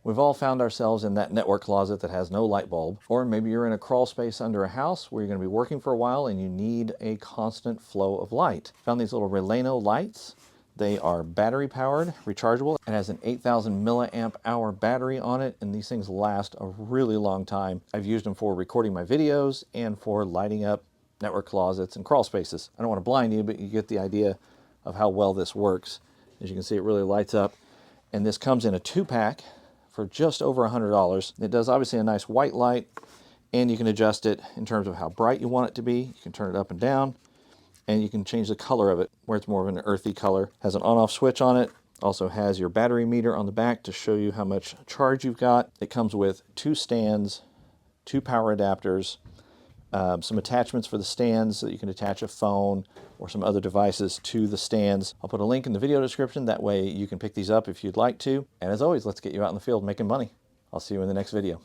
We've all found ourselves in that network closet that has no light bulb, or maybe you're in a crawl space under a house where you're going to be working for a while and you need a constant flow of light. Found these little Raleno lights. They are battery powered, rechargeable. It has an 8,000 milliamp hour battery on it, and these things last a really long time. I've used them for recording my videos and for lighting up network closets and crawl spaces. I don't want to blind you, but you get the idea of how well this works. As you can see, it really lights up. And this comes in a 2-pack for just over $100. It does obviously a nice white light, and you can adjust it in terms of how bright you want it to be. You can turn it up and down, and you can change the color of it where it's more of an earthy color. Has an on-off switch on it. Also has your battery meter on the back to show you how much charge you've got. It comes with 2 stands, 2 power adapters, some attachments for the stands so that you can attach a phone or some other devices to the stands. I'll put a link in the video description. That way you can pick these up if you'd like to. And as always, let's get you out in the field making money. I'll see you in the next video.